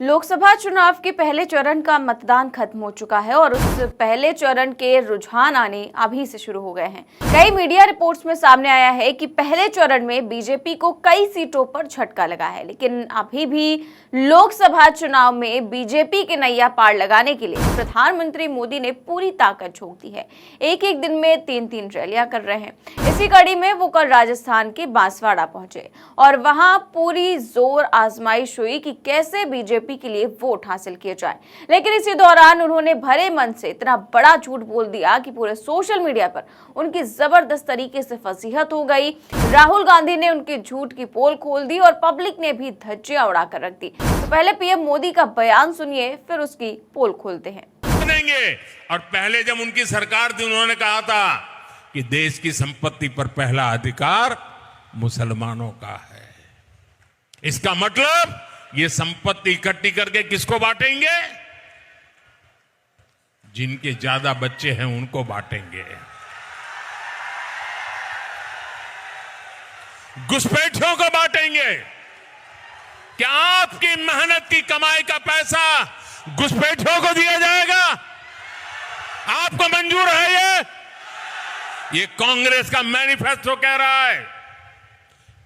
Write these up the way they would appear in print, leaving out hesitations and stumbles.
लोकसभा चुनाव के पहले चरण का मतदान खत्म हो चुका है और उस पहले चरण के रुझान आने अभी से शुरू हो गए हैं। कई मीडिया रिपोर्ट्स में सामने आया है कि पहले चरण में बीजेपी को कई सीटों पर झटका लगा है, लेकिन अभी भी लोकसभा चुनाव में बीजेपी के नैया पार लगाने के लिए प्रधानमंत्री मोदी ने पूरी ताकत झोंक दी है। एक एक दिन में 3-3 रैलियां कर रहे हैं। इसी कड़ी में वो कल राजस्थान के बांसवाड़ा पहुंचे और वहां पूरी जोर आजमाइश हुई कि कैसे बीजेपी के लिए वोट हासिल किए जाए। लेकिन इसी दौरान उन्होंने भरे मन से इतना बड़ा झूठ बोल दिया कि पूरे सोशल मीडिया पर उनकी जबरदस्त तरीके से फजीहत हो गई। राहुल गांधी ने उनके झूठ की पोल खोल दी और पब्लिक ने भी धज्जियां उड़ाकर रख दी। तो पहले पीएम मोदी का बयान सुनिए, फिर उसकी पोल खोलते हैं। और पहले जब उनकी सरकार थी, उन्होंने कहा था कि देश की संपत्ति पर पहला अधिकार मुसलमानों का है। इसका मतलब ये संपत्ति इकट्ठी करके किसको बांटेंगे? जिनके ज्यादा बच्चे हैं उनको बांटेंगे। घुसपैठियों को बांटेंगे। क्या आपकी मेहनत की कमाई का पैसा घुसपैठियों को दिया जाएगा? आपको मंजूर है? ये कांग्रेस का मैनिफेस्टो कह रहा है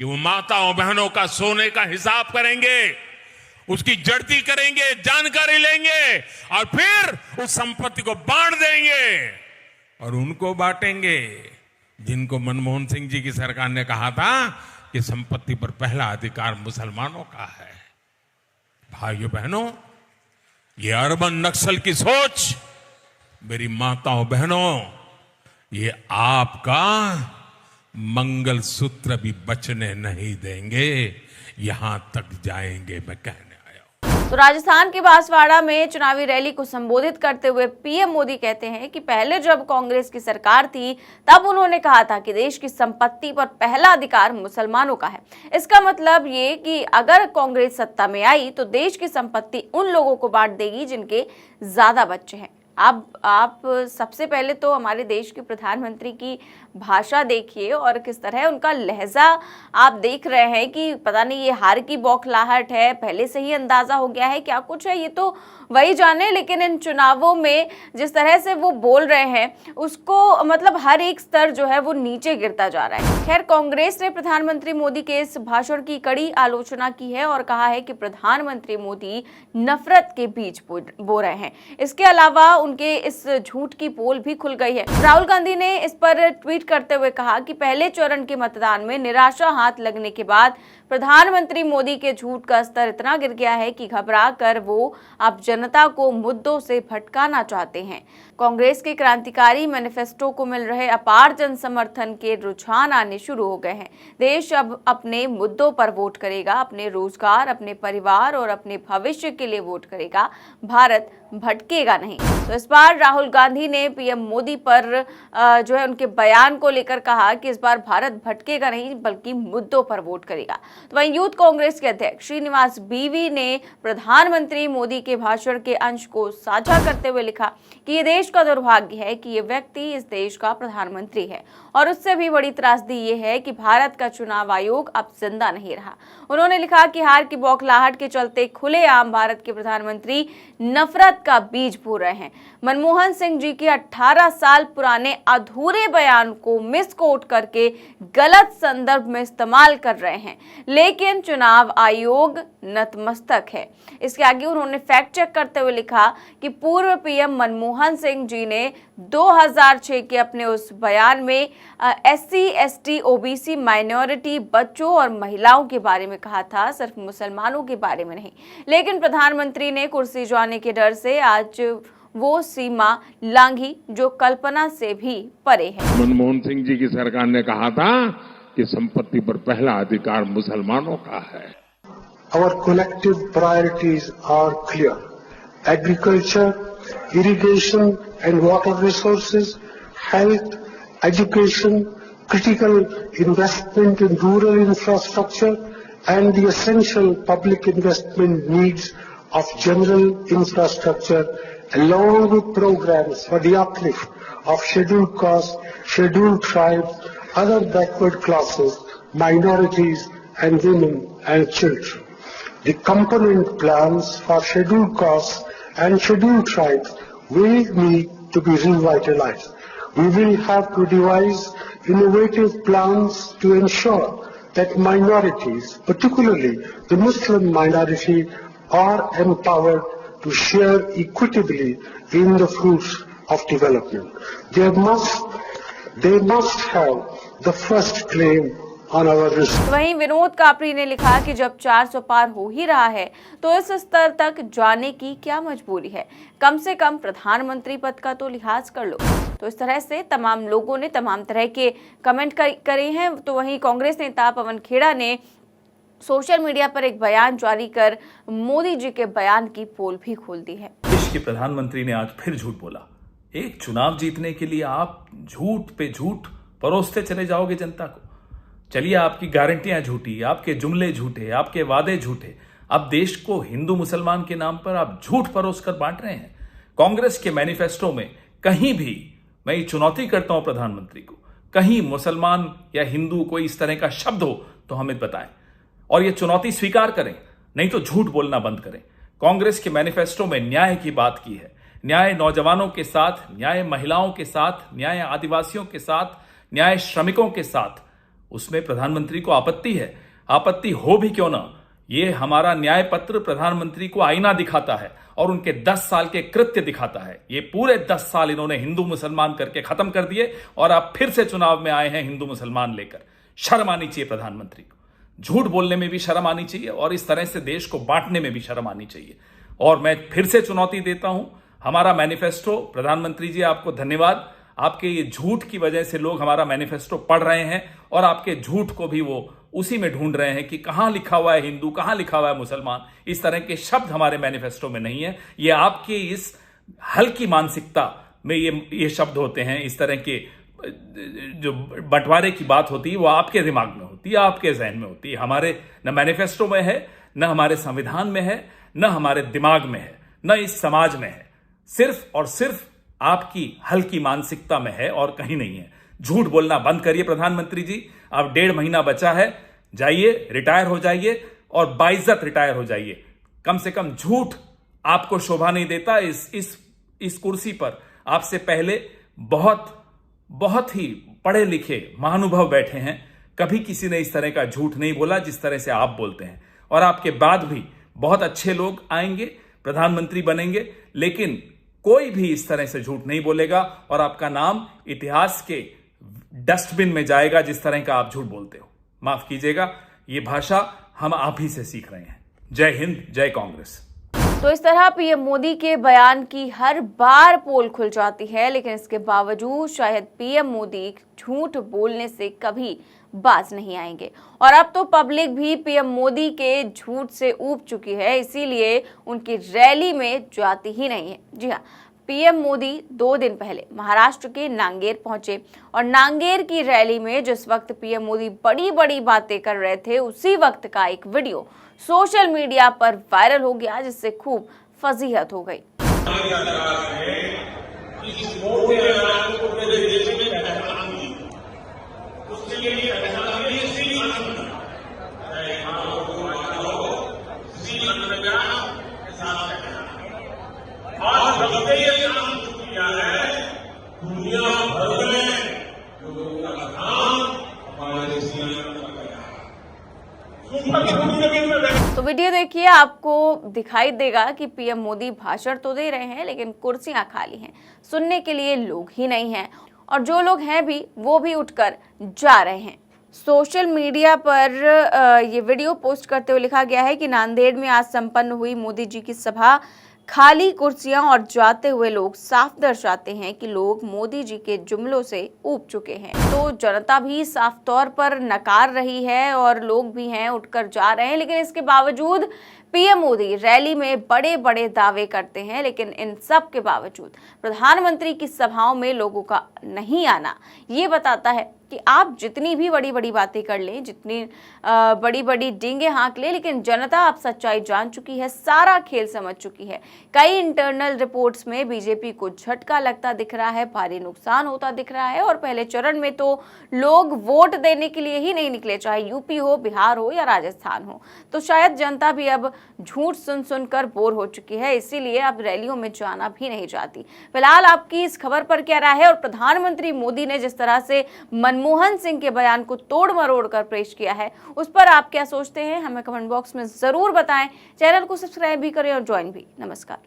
कि वो माताओं बहनों का सोने का हिसाब करेंगे, उसकी जड़ती करेंगे, जानकारी लेंगे और फिर उस संपत्ति को बांट देंगे। और उनको बांटेंगे जिनको मनमोहन सिंह जी की सरकार ने कहा था कि संपत्ति पर पहला अधिकार मुसलमानों का है। भाइयों बहनों, ये अर्बन नक्सल की सोच, मेरी माताओं बहनों, ये आपका मंगलसूत्र भी बचने नहीं देंगे। यहां तक जाएंगे, मैं कहने आया हूं। तो राजस्थान के बांसवाड़ा में चुनावी रैली को संबोधित करते हुए पीएम मोदी कहते हैं कि पहले जब कांग्रेस की सरकार थी तब उन्होंने कहा था कि देश की संपत्ति पर पहला अधिकार मुसलमानों का है। इसका मतलब ये कि अगर कांग्रेस सत्ता में आई तो देश की संपत्ति उन लोगों को बांट देगी जिनके ज्यादा बच्चे हैं। आप सबसे पहले तो हमारे देश के प्रधानमंत्री की भाषा देखिए और किस तरह उनका लहजा आप देख रहे हैं कि पता नहीं ये हार की बौखलाहट है, पहले से ही अंदाजा हो गया है, क्या कुछ है ये तो वही जाने। लेकिन इन चुनावों में जिस तरह से वो बोल रहे हैं उसको मतलब हर एक स्तर जो है वो नीचे गिरता जा रहा है। खैर, कांग्रेस ने प्रधानमंत्री मोदी के इस भाषण की कड़ी आलोचना की है और कहा है कि प्रधानमंत्री मोदी नफरत के बीज बो रहे हैं। इसके अलावा उनके इस झूठ की पोल भी खुल गई है। राहुल गांधी ने इस पर ट्वीट करते हुए कहा कि पहले चरण के मतदान में निराशा हाथ लगने के बाद प्रधानमंत्री मोदी के झूठ का स्तर इतना गिर गया है कि घबरा कर वो अब जनता को मुद्दों से भटकाना चाहते हैं। कांग्रेस के क्रांतिकारी मैनिफेस्टो को मिल रहे अपार जन समर्थन के रुझान आने शुरू हो गए हैं। देश अब अपने मुद्दों पर वोट करेगा, अपने रोजगार, अपने परिवार और अपने भविष्य के लिए वोट करेगा। भारत भटकेगा नहीं। तो इस बार राहुल गांधी ने पीएम मोदी पर जो है उनके बयान को लेकर कहा कि इस बार भारत भटकेगा नहीं बल्कि मुद्दों पर वोट करेगा। तो वहीं यूथ कांग्रेस के अध्यक्ष श्रीनिवास बीवी ने प्रधानमंत्री मोदी के भाषण के अंश को साझा करते हुए लिखा कि ये देश का दुर्भाग्य है कि ये व्यक्ति इस देश का प्रधानमंत्री है और उससे भी बड़ी त्रासदी ये है कि भारत का चुनाव आयोग अब जिंदा नहीं रहा। उन्होंने लिखा कि हार की बौखलाहट के चलते खुलेआम भारत के प्रधानमंत्री नफरत का बीज बो रहे हैं। मनमोहन सिंह जी के 18 साल पुराने अधूरे बयान को मिसकोट करके गलत संदर्भ में इस्तेमाल कर रहे हैं, लेकिन चुनाव आयोग नतमस्तक है। इसके आगे उन्होंने फैक्ट चेक करते हुए लिखा कि पूर्व पीएम मनमोहन सिंह जी ने 2006 के अपने उस बयान में SC, ST, OBC, माइनॉरिटी, बच्चों और महिलाओं के बारे में कहा था, सिर्फ मुसलमानों के बारे में नहीं। लेकिन प्रधानमंत्री ने कुर्सी जाने के डर से आज वो सीमा लांघी जो कल्पना से भी परे है। मनमोहन सिंह जी की सरकार ने कहा था कि संपत्ति पर पहला अधिकार मुसलमानों का है। Our collective priorities are clear: agriculture, irrigation and water resources, health, education, critical investment in rural infrastructure, and the essential public investment needs of general infrastructure, along with programs for the uplift of scheduled castes, scheduled tribes, other backward classes, minorities, and women and children. The component plans for scheduled castes and scheduled tribes will need to be revitalized. We will have to devise innovative plans to ensure that minorities, particularly the Muslim minority, are empowered to share equitably in the fruits of development. They must have the first claim on our resources. वहीं विनोद कापड़ी ने लिखा कि जब 400 पार हो ही रहा है तो इस स्तर तक जाने की क्या मजबूरी है, कम से कम प्रधानमंत्री पद का तो लिहाज कर लो। तो इस तरह से तमाम लोगों ने तमाम तरह के कमेंट करे हैं। तो वहीं कांग्रेस नेता पवन खेड़ा ने सोशल मीडिया पर एक बयान जारी कर मोदी जी के बयान की पोल भी खोल दी है। देश के प्रधानमंत्री ने आज फिर झूठ बोला। एक चुनाव जीतने के लिए आप झूठ पे झूठ परोसते चले जाओगे जनता को। चलिए, आपकी गारंटियां झूठी, आपके जुमले झूठे, आपके वादे झूठे। अब देश को हिंदू मुसलमान के नाम पर आप झूठ परोस कर बांट रहे हैं। कांग्रेस के मैनिफेस्टो में कहीं भी, मैं ये चुनौती करता हूं प्रधानमंत्री को, कहीं मुसलमान या हिंदू कोई इस तरह का शब्द हो तो हमें बताएं और ये चुनौती स्वीकार करें, नहीं तो झूठ बोलना बंद करें। कांग्रेस के मैनिफेस्टो में न्याय की बात की है। न्याय नौजवानों के साथ, न्याय महिलाओं के साथ, न्याय आदिवासियों के साथ, न्याय श्रमिकों के साथ। उसमें प्रधानमंत्री को आपत्ति है। आपत्ति हो भी क्यों ना, ये हमारा न्याय पत्र प्रधानमंत्री को आईना दिखाता है और उनके 10 साल के कृत्य दिखाता है। ये पूरे 10 साल इन्होंने हिंदू मुसलमान करके खत्म कर दिए और अब फिर से चुनाव में आए हैं हिंदू मुसलमान लेकर। शर्म आनी चाहिए प्रधानमंत्री को। झूठ बोलने में भी शर्म आनी चाहिए और इस तरह से देश को बांटने में भी शर्म आनी चाहिए। और मैं फिर से चुनौती देता हूं, हमारा मैनिफेस्टो, प्रधानमंत्री जी आपको धन्यवाद। आपके ये झूठ की वजह से लोग हमारा मैनिफेस्टो पढ़ रहे हैं और आपके झूठ को भी वो उसी में ढूंढ रहे हैं कि कहां लिखा हुआ है हिंदू, कहां लिखा हुआ है मुसलमान। इस तरह के शब्द हमारे मैनिफेस्टो में नहीं है। ये आपके इस हल्की मानसिकता में ये शब्द होते हैं। इस तरह के जो बंटवारे की बात होती है वो आपके दिमाग में होती है, आपके जहन में होती है। हमारे न मैनिफेस्टो में है, न हमारे संविधान में है, न हमारे दिमाग में है, न इस समाज में है। सिर्फ और सिर्फ आपकी हल्की मानसिकता में है और कहीं नहीं है। झूठ बोलना बंद करिए प्रधानमंत्री जी। अब 1.5 महीना बचा है, जाइए, रिटायर हो जाइए और बाइज्जत रिटायर हो जाइए। कम से कम झूठ आपको शोभा नहीं देता। इस कुर्सी पर आपसे पहले बहुत ही पढ़े लिखे महानुभाव बैठे हैं। कभी किसी ने इस तरह का झूठ नहीं बोला जिस तरह से आप बोलते हैं। और आपके बाद भी बहुत अच्छे लोग आएंगे, प्रधानमंत्री बनेंगे, लेकिन कोई भी इस तरह से झूठ नहीं बोलेगा और आपका नाम इतिहास के डस्टबिन में जाएगा जिस तरह का आप झूठ बोलते हो। माफ कीजिएगा, ये भाषा हम आप ही से सीख रहे हैं। जय हिंद, जय कांग्रेस। तो इस तरह पीएम मोदी के बयान की हर बार पोल खुल जाती है, लेकिन इसके बावजूद शायद पीएम मोदी झूठ बोलने से कभी बाज नहीं आएंगे। और अब तो पब्लिक भी पीएम मोदी के झूठ से ऊब चुकी है, इसीलिए उनकी रैली में जाती ही नहीं है। जी हाँ, पीएम मोदी 2 दिन पहले महाराष्ट्र के नांगेर पहुंचे और नांगेर की रैली में जिस वक्त पीएम मोदी बड़ी बड़ी बातें कर रहे थे, उसी वक्त का एक वीडियो सोशल मीडिया पर वायरल हो गया, जिससे खूब फजीहत हो गई। तो वीडियो देखिए, आपको दिखाई देगा कि पीएम मोदी भाषण तो दे रहे हैं लेकिन कुर्सियां खाली हैं, सुनने के लिए लोग ही नहीं हैं और जो लोग हैं भी वो भी उठकर जा रहे हैं। सोशल मीडिया पर ये वीडियो पोस्ट करते हुए लिखा गया है कि नांदेड़ में आज संपन्न हुई मोदी जी की सभा, खाली कुर्सियां और जाते हुए लोग साफ दर्शाते हैं कि लोग मोदी जी के जुमलों से ऊब चुके हैं। तो जनता भी साफ तौर पर नकार रही है और लोग भी हैं उठकर जा रहे हैं, लेकिन इसके बावजूद पीएम मोदी रैली में बड़े बड़े दावे करते हैं। लेकिन इन सब के बावजूद प्रधानमंत्री की सभाओं में लोगों का नहीं आना ये बताता है कि आप जितनी भी बड़ी बड़ी बातें कर लें, जितनी बड़ी बड़ी डींगे हाँक लें, लेकिन जनता अब सच्चाई जान चुकी है, सारा खेल समझ चुकी है। कई इंटरनल रिपोर्ट्स में बीजेपी को झटका लगता दिख रहा है, भारी नुकसान होता दिख रहा है और पहले चरण में तो लोग वोट देने के लिए ही नहीं निकले, चाहे यूपी हो, बिहार हो या राजस्थान हो। तो शायद जनता भी अब झूठ सुन सुनकर बोर हो चुकी है, इसीलिए अब रैलियों में जाना भी नहीं चाहती। फिलहाल आपकी इस खबर पर क्या राय है और प्रधानमंत्री मोदी ने जिस तरह से मनमोहन सिंह के बयान को तोड़ मरोड़ कर पेश किया है, उस पर आप क्या सोचते हैं, हमें कमेंट बॉक्स में जरूर बताएं। चैनल को सब्सक्राइब भी करें और ज्वाइन भी। नमस्कार।